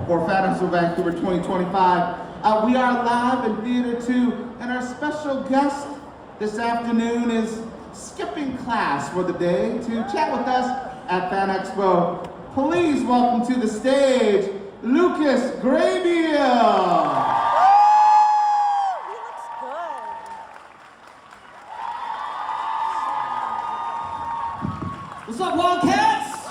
for Fan Expo Vancouver 2025. We are live in Theater 2, and our special guest this afternoon is skipping class for the day to chat with us at Fan Expo. Please welcome to the stage, Lucas Grabeel. What's up, Wildcats?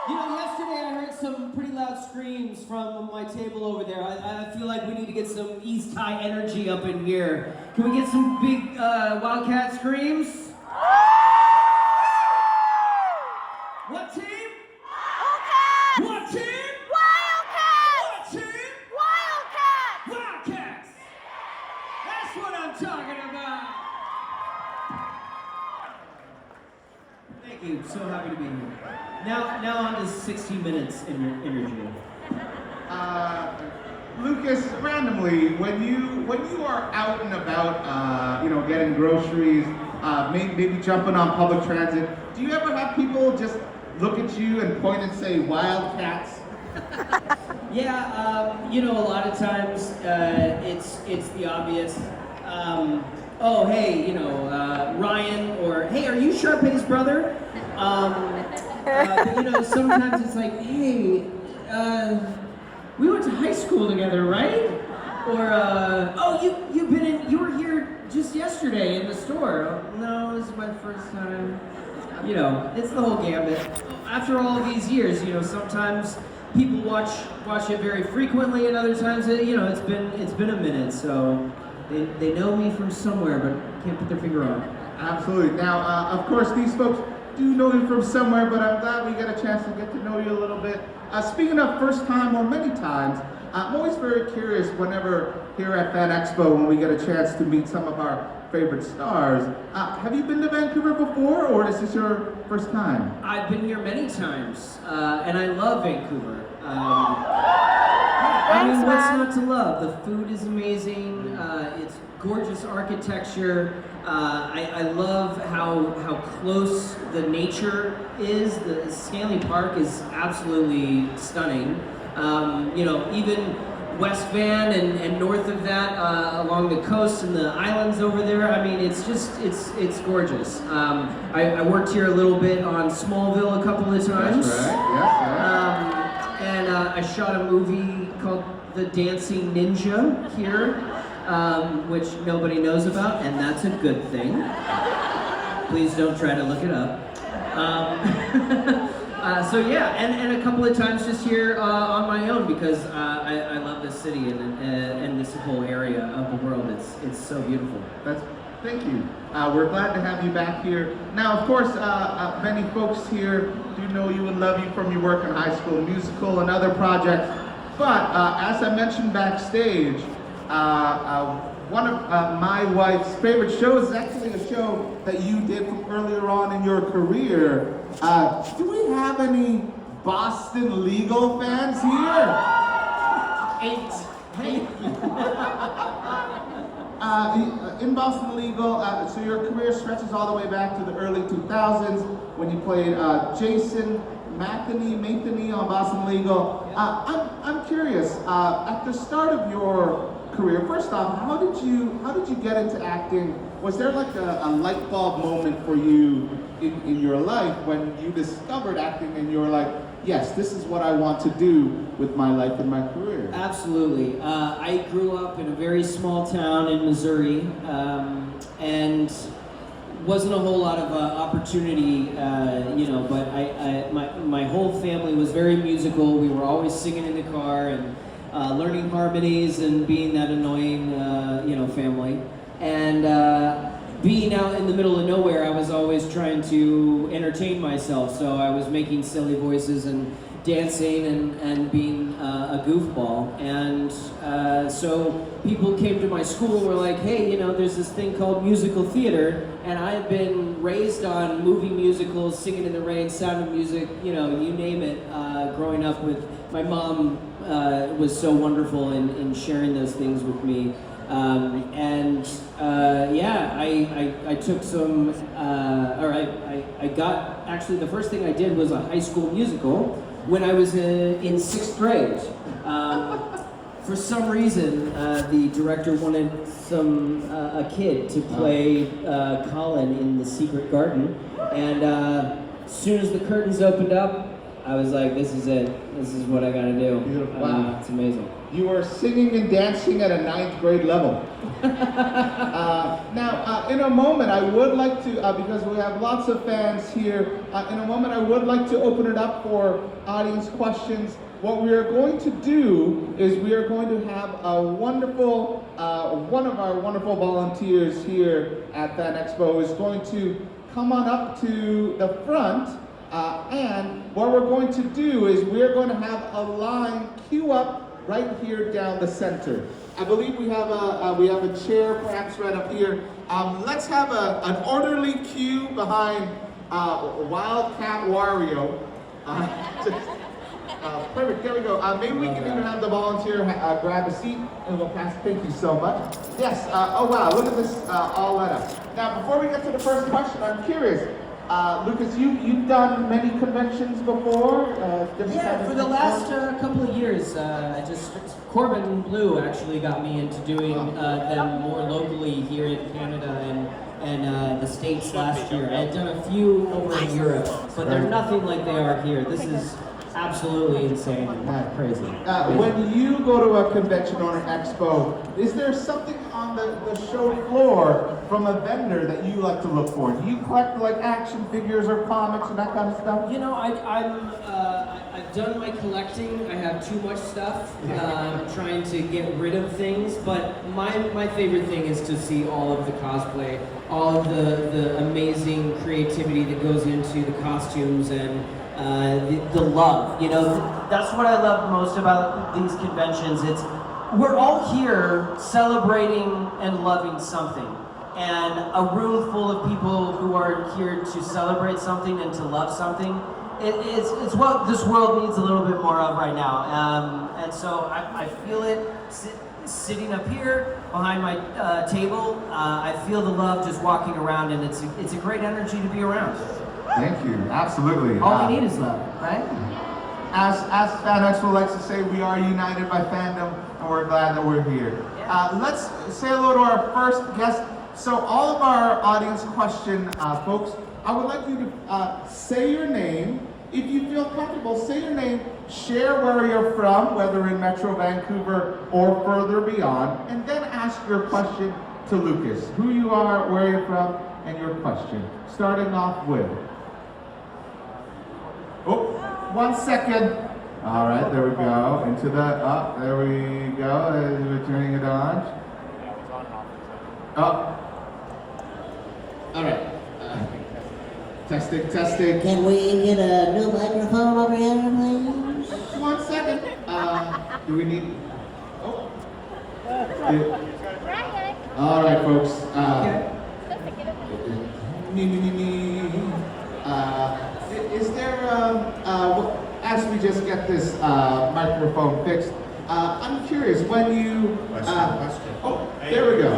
You know, yesterday I heard some pretty loud screams from my table over there. I feel like we need to get some East High energy up in here. Can we get some big Wildcat screams? What team? Wildcats! What team? Wildcats! What team? Wildcats! Wildcats! That's what I'm talking about! Thank you, so happy to be here. Now on to 60 minutes interview. Lucas, randomly, when you are out and about, getting groceries, maybe jumping on public transit, do you ever have people just look at you and point and say Wildcats? Yeah, a lot of times it's the obvious. Oh, hey, Ryan, or hey, are you Sharpay's brother? But sometimes it's like, hey, we went to high school together, right? Or oh, you were here just yesterday in the store. No, this is my first time. It's the whole gambit. After all these years, sometimes people watch it very frequently, and other times, it's been a minute, so they know me from somewhere, but can't put their finger on it. Absolutely. Now, of course, these folks do know you from somewhere, but I'm glad we got a chance to get to know you a little bit. Speaking of first time or many times, I'm always very curious whenever here at Fan Expo when we get a chance to meet some of our favorite stars. Have you been to Vancouver before, or is this your first time? I've been here many times, and I love Vancouver. What's not to love? The food is amazing. It's gorgeous architecture. I love how close the nature is. The Stanley Park is absolutely stunning. Even West Van and north of that, along the coast and the islands over there. I mean, it's gorgeous. I worked here a little bit on Smallville a couple of times. That's right. Yes. And I shot a movie called The Dancing Ninja here, which nobody knows about, and that's a good thing. Please don't try to look it up. And a couple of times just here on my own because I love this city and this whole area of the world. It's so beautiful. Thank you. We're glad to have you back here. Now, of course, many folks here do know you and love you from your work in High School Musical and other projects. But as I mentioned backstage, one of my wife's favorite shows is actually a show that you did from earlier on in your career. Do we have any Boston Legal fans here? 8. Hey. In Boston Legal, so your career stretches all the way back to the early 2000s when you played Jason Matheny on Boston Legal. I'm curious. At the start of your career, first off, how did you get into acting? Was there like a light bulb moment for you in your life when you discovered acting and you were like, yes, this is what I want to do with my life and my career? Absolutely. I grew up in a very small town in Missouri, and wasn't a whole lot of opportunity, but my whole family was very musical. We were always singing in the car and learning harmonies and being that annoying, family. And being out in the middle of nowhere, I was always trying to entertain myself. So I was making silly voices and dancing and being a goofball. And so people came to my school and were like, hey, there's this thing called musical theater. And I had been raised on movie musicals, Singing in the Rain, Sound of Music, you name it, growing up with my mom. Was so wonderful in sharing those things with me. I took some, I got actually, the first thing I did was a High School Musical when I was in 6th grade. For some reason, the director wanted a kid to play Colin in The Secret Garden, and as soon as the curtains opened up, I was like, this is it. This is what I gotta do. Beautiful. Wow. It's amazing. You are singing and dancing at a 9th grade level. Now, in a moment, I would like to, because we have lots of fans here, in a moment I would like to open it up for audience questions. What we are going to do is we are going to have a wonderful, one of our wonderful volunteers here at Fan Expo is going to come on up to the front, and what we're going to do is we're going to have a line queue up right here down the center. I believe we have a chair perhaps right up here. Let's have an orderly queue behind Wildcat Wario. Perfect, there we go. Maybe we can even have the volunteer grab a seat and we'll pass. Thank you so much. Yes, oh wow, look at this all lit up. Now, before we get to the first question, I'm curious. Lucas, you've done many conventions before? Yeah, for the last couple of years, Corbin Bleu actually got me into doing them more locally here in Canada and the States last year. I had done a few over in Europe, but they're nothing like they are here. This is absolutely insane and crazy. When you go to a convention or an expo, is there something on the show floor from a vendor that you like to look for? Do you collect like action figures or comics and that kind of stuff? You know, I've done my collecting. I have too much stuff. I'm trying to get rid of things, but my favorite thing is to see all of the cosplay, all of the amazing creativity that goes into the costumes and the love. You know, that's what I love most about these conventions. We're all here celebrating and loving something, and a room full of people who are here to celebrate something and to love something. It's what this world needs a little bit more of right now, and so I feel it sitting up here behind my table. I feel the love just walking around, and it's a great energy to be around. Thank you, absolutely. All we need is love, right? As Fan Expo likes to say, we are united by fandom, and we're glad that we're here. Let's say hello to our first guest. So all of our audience question, folks, I would like you to say your name. If you feel comfortable, say your name, share where you're from, whether in Metro Vancouver or further beyond, and then ask your question to Lucas. Who you are, where you're from, and your question. Starting off with... Oh, 1 second. All right, there we go. Into the, there we go. We're turning it on. Oh. All right. Testing. Can we get a new microphone over here, please? 1 second. Do we need? Oh. All right, folks. Is there as we just get this microphone fixed? I'm curious when you. Question. Oh, Hey, there we go.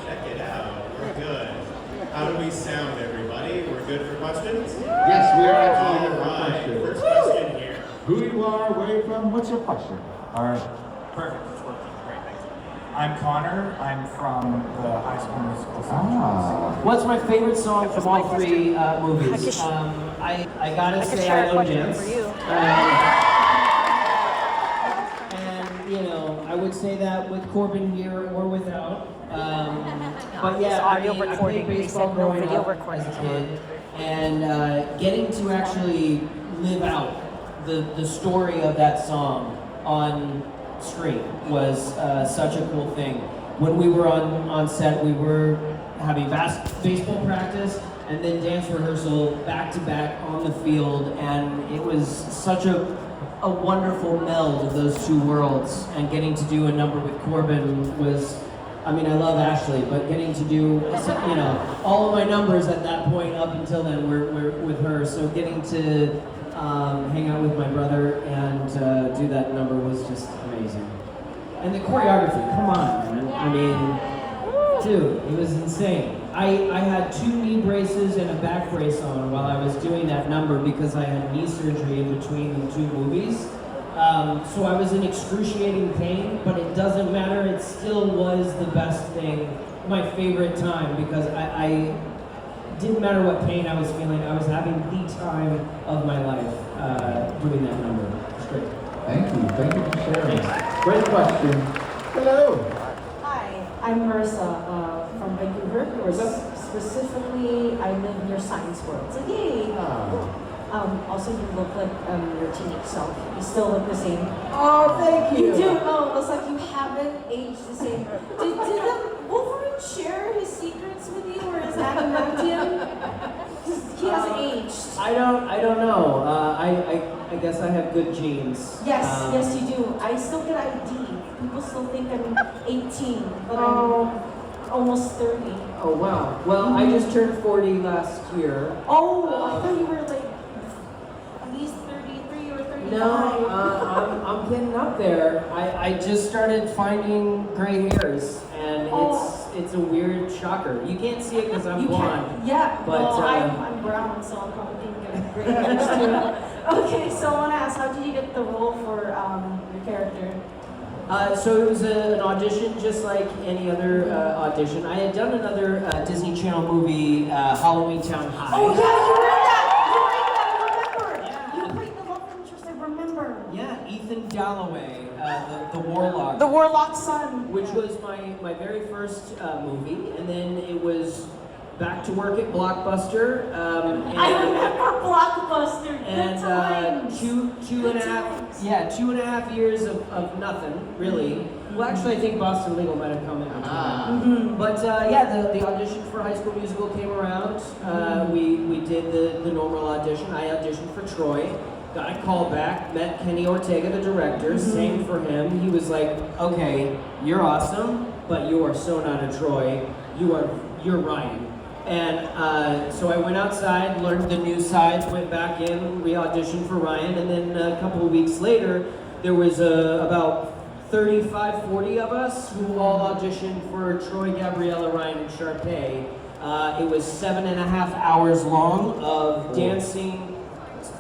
Check it out. We're good. How do we sound, everybody? We're good for questions? Yes, we are actually good for All right. questions. First question here. Who you are, where you from, what's your question? All right. Perfect. It's working. Great. Thanks. I'm Connor. I'm from the High School Musical soundtrack. What's my favorite song from all three movies? I gotta say I Know Dance. And you know, I would say that with Corbin here or without. But yeah, I played baseball growing up as a kid, and getting to actually live out the story of that song on screen was such a cool thing. When we were on set, we were having baseball practice and then dance rehearsal back to back on the field, and it was such a wonderful meld of those two worlds. And getting to do a number with Corbin was, I mean, I love Ashley, but getting to do, you know, all of my numbers at that point up until then were with her. So getting to hang out with my brother and do that number was just amazing. And the choreography, come on, man. I mean, dude, it was insane. I had 2 knee braces and a back brace on while I was doing that number because I had knee surgery in between the 2 movies. So I was in excruciating pain, but it doesn't matter. It still was the best thing, my favorite time, because I didn't matter what pain I was feeling. I was having the time of my life doing that number. It's great. Thank you for sharing. Great question. Hello. Hi, I'm Marissa from Vancouver. Where's that? Specifically, I live near Science World. So yay! Also, you look like your teenage self. You still look the same. Oh, thank you. You do. Oh, it's like you haven't aged the same. Did the Wolverine share his secrets with you, or is adamantium? He hasn't aged. I don't know. I guess I have good genes. Yes, you do. I still get ID. People still think I'm 18, but Oh. I'm almost 30. Oh wow. Well, I just turned 40 last year. Oh, I thought you were like at least 33 or 35. No, I'm getting up there. I just started finding gray hairs, and it's a weird shocker. You can't see it because I'm blonde. Yeah, But, well, I'm brown, so I'm probably getting gray hairs too. Okay, so I want to ask, how did you get the role for your character? So it was an audition just like any other audition. I had done another Disney Channel movie, Halloween Town High. Oh yeah, you read that! I remember! Yeah. You played the love interest, I remember. Yeah, Ethan Dalloway, the warlock. The Warlock's son. Which was my very first movie, and then it was back to work at Blockbuster. I remember Blockbuster. And Good times. two and a half 2.5 years of nothing really. Well, actually, I think Boston Legal might have come in between. But the audition for High School Musical came around. We did the normal audition. I auditioned for Troy. Got a call back. Met Kenny Ortega, the director. Sang for him. He was like, "Okay, you're awesome, but you are so not a Troy. You're Ryan." And so I went outside, learned the new sides, went back in, re-auditioned for Ryan, and then a couple of weeks later, there was about 35, 40 of us who all auditioned for Troy, Gabriella, Ryan, and Sharpay. It was 7.5 hours long of dancing,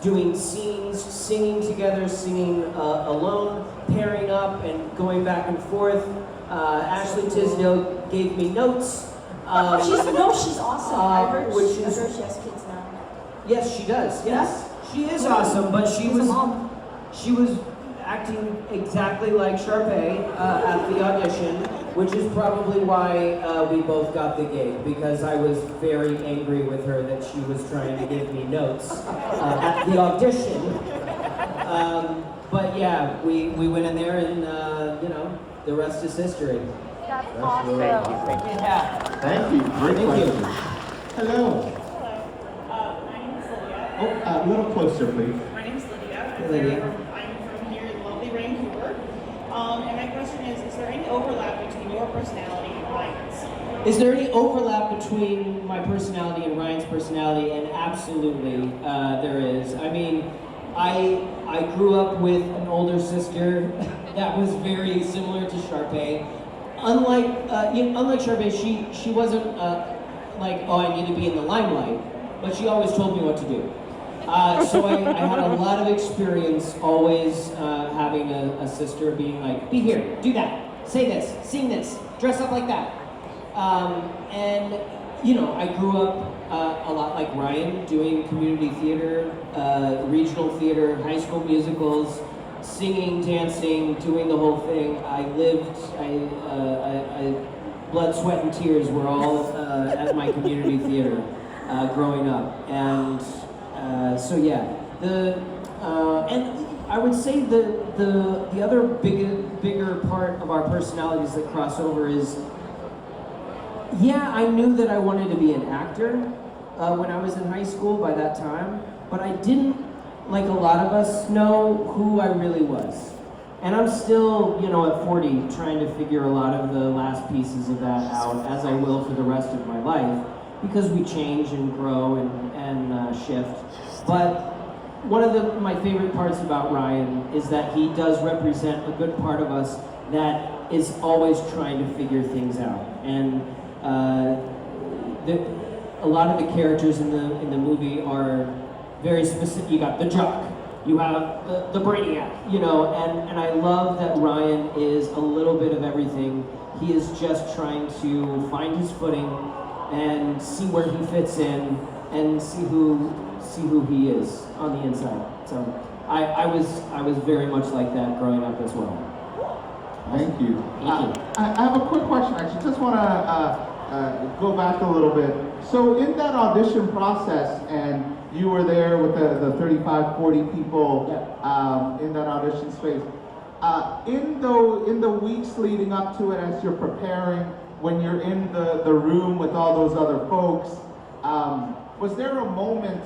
doing scenes, singing together, singing alone, pairing up, and going back and forth. Ashley Tisdale gave me notes. She's awesome. I heard she has kids now. Yes, she does. Yes, she is awesome. But she was acting exactly like Sharpay at the audition, which is probably why we both got the gig, because I was very angry with her that she was trying to give me notes at the audition. But yeah, we went in there, and the rest is history. That's awesome. Thank you. Great question. Hello. My name is Lydia. Oh, a little closer, please. My name is Lydia. Lydia. I'm from here in lovely Vancouver. And my question is there any overlap between your personality and Ryan's? Is there any overlap between my personality and Ryan's personality? And absolutely, there is. I mean, I grew up with an older sister that was very similar to Sharpay. Unlike Sharpay, she wasn't like, oh, I need to be in the limelight, but she always told me what to do. So I had a lot of experience always having a sister being like, be here, do that, say this, sing this, dress up like that. And I grew up a lot like Ryan, doing community theater, regional theater, high school musicals, singing, dancing, doing the whole thing. Blood, sweat, and tears were all at my community theater growing up. And so yeah, and I would say the other bigger part of our personalities that cross over is, yeah, I knew that I wanted to be an actor when I was in high school by that time, but I didn't, like a lot of us, know who I really was. And I'm still, at 40, trying to figure a lot of the last pieces of that out, as I will for the rest of my life, because we change and grow and shift. But one of my favorite parts about Ryan is that he does represent a good part of us that is always trying to figure things out. And a lot of the characters in the movie are very specific. You got the jock, you have the brainiac, you know, and I love that Ryan is a little bit of everything. He is just trying to find his footing and see where he fits in and see who he is on the inside. So I was very much like that growing up as well. Thank you. Thank you. I have a quick question. I just want to go back a little bit. So in that audition process, and you were there with the 35, 40 people in that audition space. In the weeks leading up to it, as you're preparing, when you're in the room with all those other folks, was there a moment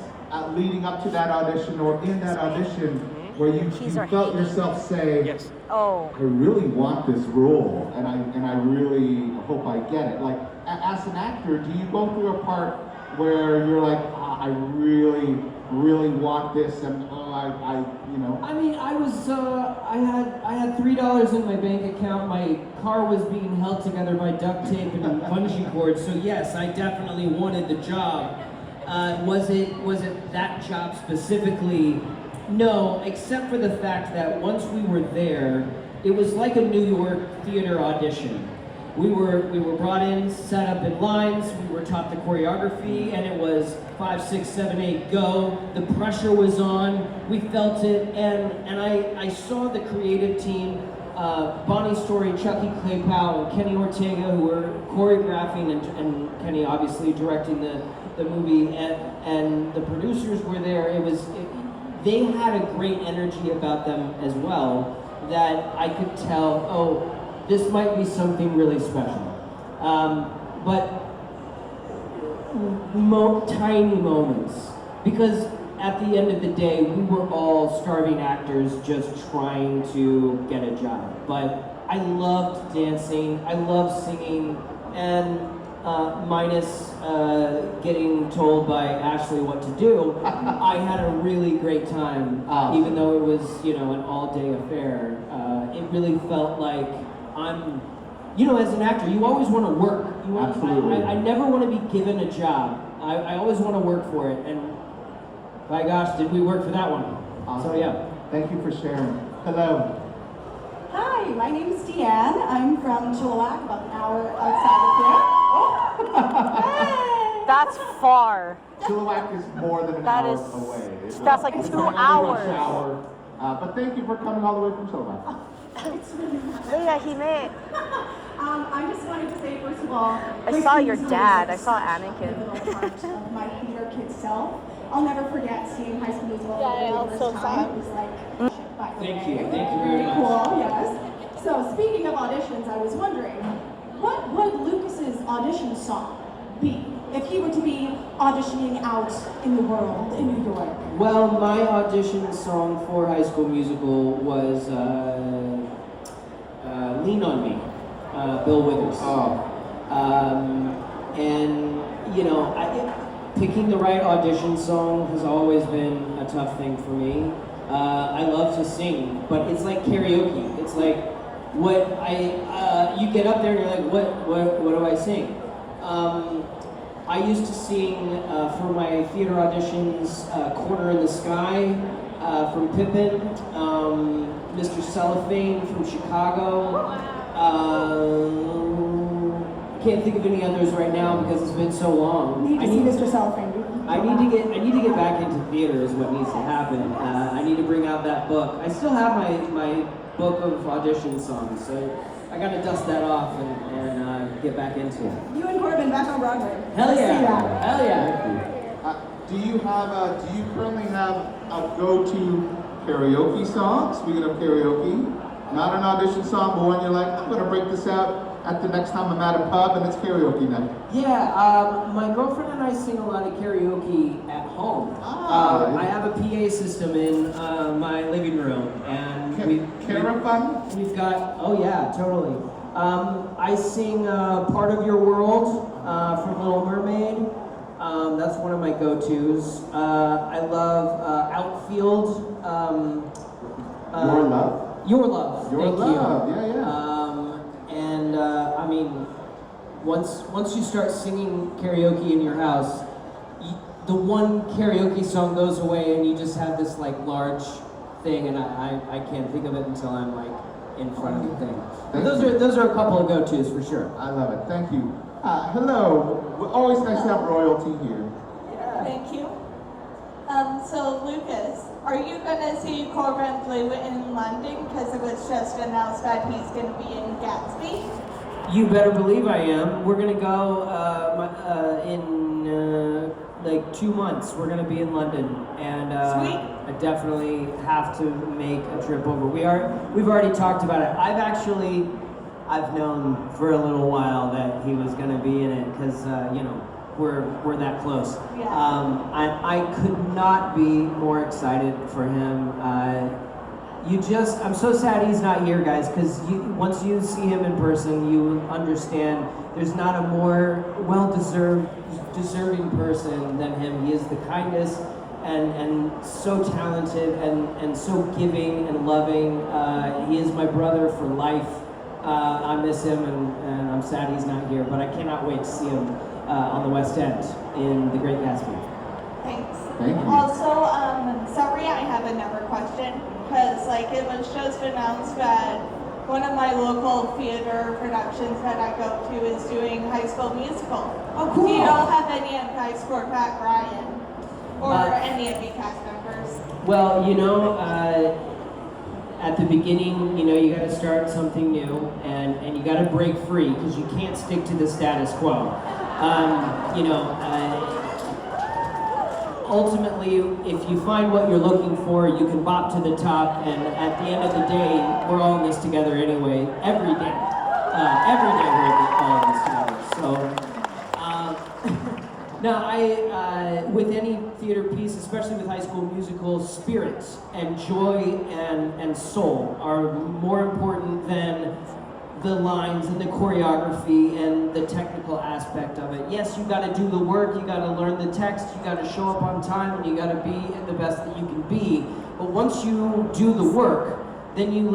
leading up to that audition or in that audition where you felt yourself say, Yes. Oh. I really want this role, and I really hope I get it. Like, as an actor, do you go through a part where you're like, I really want this, and you know? I mean, I was, I had $3 in my bank account. My car was being held together by duct tape and bungee cords. So yes, I definitely wanted the job. Was it that job specifically? No, except for the fact that once we were there, it was like a New York theater audition. We were brought in, set up in lines, we were taught the choreography, and it was 5, 6, 7, 8, go. The pressure was on, we felt it, and I saw the creative team, Bonnie Story, Chucky Claypow, and Kenny Ortega, who were choreographing, and Kenny obviously directing the movie, and the producers were there. They had a great energy about them as well, that I could tell, oh, this might be something really special. But tiny moments, because at the end of the day, we were all starving actors just trying to get a job. But I loved dancing, I loved singing, and minus getting told by Ashley what to do, I had a really great time, even though it was, you know, an all-day affair. It really felt like you know, as an actor, you always want to work. Absolutely. I never want to be given a job. I always want to work for it, and by gosh, did we work for that one. Awesome. So yeah. Thank you for sharing. Hello. Hi, my name is Deanne. I'm from Chilliwack, about an hour outside of there. That's far. Chilliwack is more than an That hour is- away. that's like It's 2 not only hours. rush hour, but thank you for coming all the way from Chilliwack. It's really nice. Yeah, he made. I just wanted to say, first of all, I saw your Grace dad. Musical I saw is such Anakin. a pivotal part of my theater kid self. I'll never forget seeing High School Musical Yeah, for I the also first saw time. it. It was like, by the Thank way. you very much. Cool, yes. So speaking of auditions, I was wondering, what would Lucas's audition song be if he were to be auditioning out in the world in New York? Well, my audition song for High School Musical was Lean on Me, Bill Withers. And, you know, picking the right audition song has always been a tough thing for me. I love to sing, but it's like karaoke. It's like, you get up there and you're like, what do I sing? I used to sing for my theater auditions, Corner in the Sky from Pippin, Mr. Cellophane from Chicago. Can't think of any others right now because it's been so long. Need to see Mr. Cellophane. I need to get back into theater is what needs to happen. I need to bring out that book. I still have my book of audition songs, so I gotta dust that off and get back into it. You and Corbin back on Broadway. Hell Let's yeah! see that. Hell yeah! Do you currently have a go-to karaoke song? Speaking of karaoke, not an audition song, but one you're like, I'm gonna break this out at the next time I'm at a pub and it's karaoke night. Yeah, my girlfriend and I sing a lot of karaoke at home. I have a PA system in my living room, and we've got, oh yeah, totally. I sing Part of Your World from Little Mermaid. That's one of my go-tos. I love Outfield. Your Love? Your Love. Your Thank Love, you. yeah. And I mean, once you start singing karaoke in your house, the one karaoke song goes away and you just have this like large thing, and I can't think of it until I'm like in front of the thing. But those are a couple of go-tos for sure. I love it. Thank you. Hello. Always nice to have royalty here. Thank you. So Lucas, are you gonna see Corbin Bleu in London? Because it was just announced that he's gonna be in Gatsby. You better believe I am. We're gonna go in like 2 months. We're gonna be in London, and Sweet. I definitely have to make a trip over. We've already talked about it. I've known for a little while that he was gonna be in it because we're that close. Yeah. I could not be more excited for him. I'm so sad he's not here, guys, because once you see him in person, you understand there's not a more deserving person than him. He is the kindest and so talented and so giving and loving. He is my brother for life. I miss him, and I'm sad he's not here, but I cannot wait to see him on the West End in The Great Gatsby. Thanks. Thank you. Also, sorry, I have another question, because it was just announced that one of my local theater productions that I go to is doing High School Musical. Oh, cool. Do you all have any advice for Pat Ryan or any of the cast members? Well, at the beginning, you got to start something new, and you got to break free because you can't stick to the status quo. Ultimately, if you find what you're looking for, you can bop to the top, and at the end of the day, we're all in this together anyway, every day. Every day we're all in this together. So, now with any theater piece, especially with High School Musical, spirit and joy and soul are more important than the lines and the choreography and the technical aspect of it. Yes, you got to do the work, you got to learn the text, you got to show up on time, and you got to be the best that you can be. But once you do the work, then you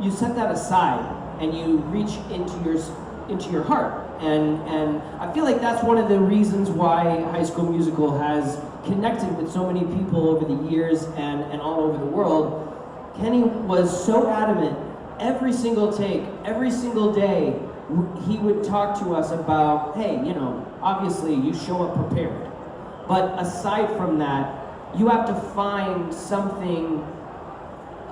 you set that aside and you reach into your heart. And I feel like that's one of the reasons why High School Musical has connected with so many people over the years and all over the world. Kenny was so adamant. Every single take, every single day, he would talk to us about, hey, obviously you show up prepared. But aside from that, you have to find something,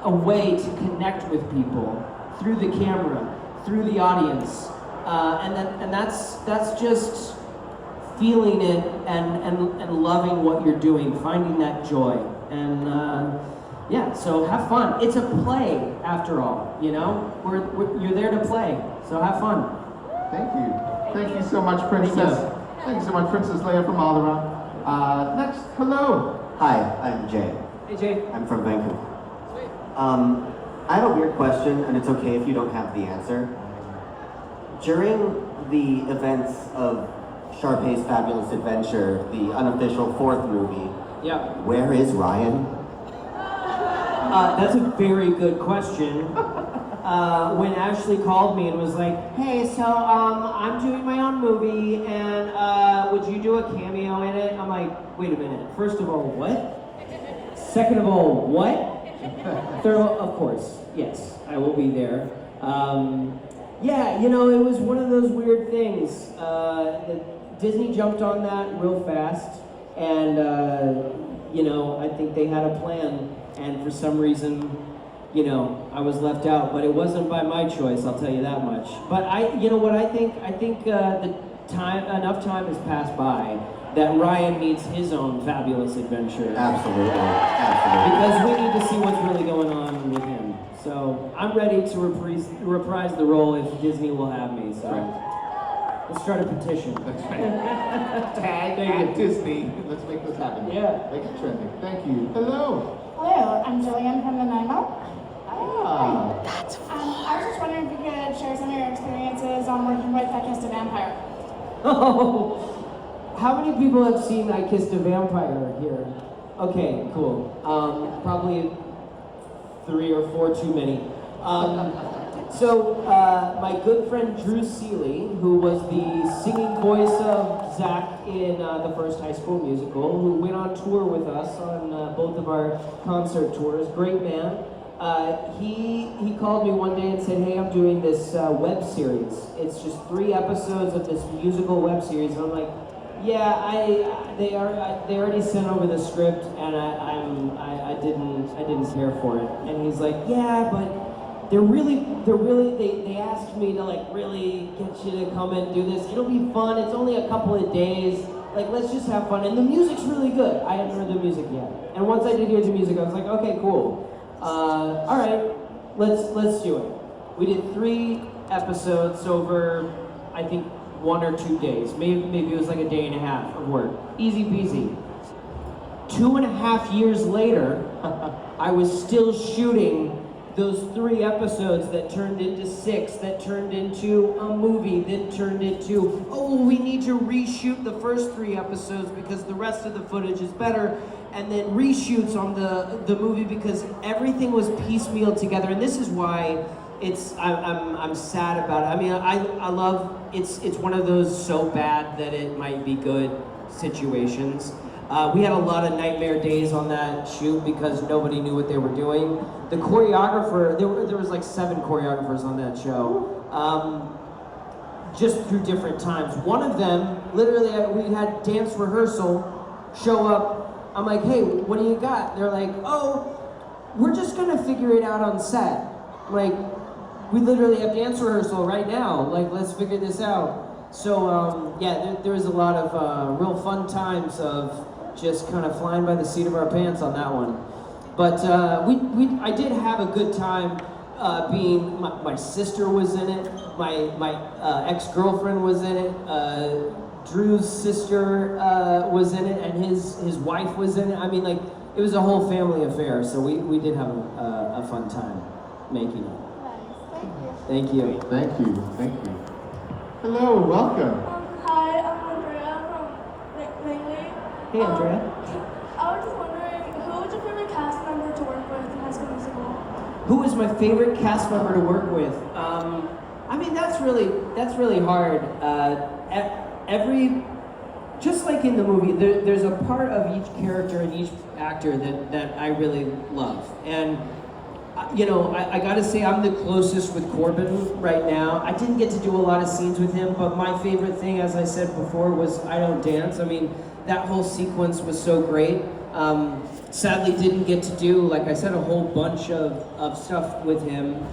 a way to connect with people through the camera, through the audience. And that's just feeling it and loving what you're doing, finding that joy. And yeah, so have fun. It's a play, after all, you're there to play, so have fun. Thank you. Thank you so much, Princess. Thank you so much, Princess Leia from Alderaan. Next, hello. Hi, I'm Jay. Hey, Jay. I'm from Vancouver. I have a weird question, and it's okay if you don't have the answer. During the events of Sharpay's Fabulous Adventure, the unofficial 4th movie, Yeah. where is Ryan? That's a very good question. When Ashley called me and was like, hey, so I'm doing my own movie, and would you do a cameo in it? I'm like, wait a minute. First of all, what? Second of all, what? Third of all, of course, yes, I will be there. Yeah, it was one of those weird things. Disney jumped on that real fast, and I think they had a plan. And for some reason, I was left out, but it wasn't by my choice, I'll tell you that much. But I think enough time has passed by that Ryan needs his own fabulous adventure. Absolutely. Because we need to see what's really going on with him. So I'm ready to reprise the role if Disney will have me. So let's start a petition. That's right. Tag at Disney. Let's make this happen. Yeah. Make it trending. Thank you. Hello. Hello, I'm Jillian from the Nine-Mile. Ah. I was just wondering if you could share some of your experiences on working with I Kissed a Vampire. Oh, how many people have seen I Kissed a Vampire here? Okay, cool. Probably 3 or 4 too many. So, my good friend Drew Seeley, who was the singing voice of Zach in the first High School Musical, who went on tour with us on both of our concert tours, great man. He called me one day and said, "Hey, I'm doing this web series. It's just 3 episodes of this musical web series." And I'm like, "Yeah, they already sent over the script, and I didn't care for it." And he's like, "Yeah, but they asked me to like really get you to come and do this. It'll be fun. It's only a couple of days. Like, let's just have fun. And the music's really good." I hadn't heard the music yet. And once I did hear the music, I was like, "Okay, cool. All right, let's do it." We did 3 episodes over, I think, 1 or 2 days. Maybe it was like a day and a half of work. Easy peasy. 2.5 years later, I was still shooting those 3 episodes that turned into 6, that turned into a movie, then turned into, oh, we need to reshoot the first 3 episodes because the rest of the footage is better, and then reshoots on the movie because everything was piecemeal together. And this is why I'm sad about it. I mean, I love, it's one of those so bad that it might be good situations. We had a lot of nightmare days on that shoot because nobody knew what they were doing. The choreographer, there was like 7 choreographers on that show, just through different times. One of them, literally, we had dance rehearsal, show up. I'm like, "Hey, what do you got?" They're like, "Oh, we're just gonna figure it out on set." I'm like, we literally have dance rehearsal right now. Like, let's figure this out. So, yeah, there was a lot of real fun times of just kind of flying by the seat of our pants on that one. But I did have a good time being, my sister was in it, my ex-girlfriend was in it, Drew's sister was in it, and his wife was in it. I mean, like, it was a whole family affair, so we did have a fun time making it. Thank you. Thank you. Thank you. Hello, welcome. Hi, I'm Andrea from Langley. Hey, Andrea. I was just wondering, who was your favorite cast member to work with in High School Musical? Who is my favorite cast member to work with? I mean, that's really hard. Just like in the movie, there's a part of each character and each actor that I really love. And you know, I gotta say I'm the closest with Corbin right now. I didn't get to do a lot of scenes with him, but my favorite thing, as I said before, was I Don't Dance. I mean, that whole sequence was so great. Sadly didn't get to do, like I said, a whole bunch of stuff with him.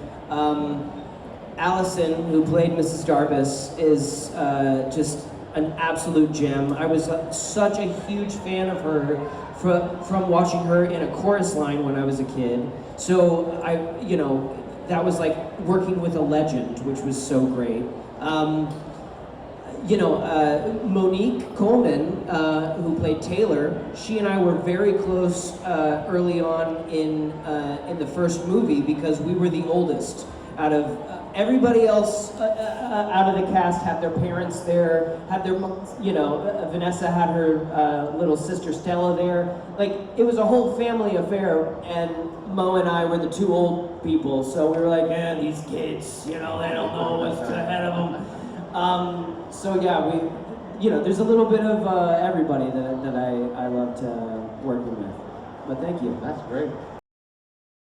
Allison, who played Mrs. Darbus, is just an absolute gem. I was such a huge fan of her from watching her in a chorus line when I was a kid. So that was like working with a legend, which was so great. Monique Coleman, who played Taylor, she and I were very close early on in the first movie because we were the oldest out of everybody else out of the cast had their parents there, had their, Vanessa had her little sister Stella there. Like, it was a whole family affair, and Mo and I were the 2 old people, so we were like, these kids, they don't know what's ahead of them. So yeah, there's a little bit of everybody that I loved working with. But thank you. That's great.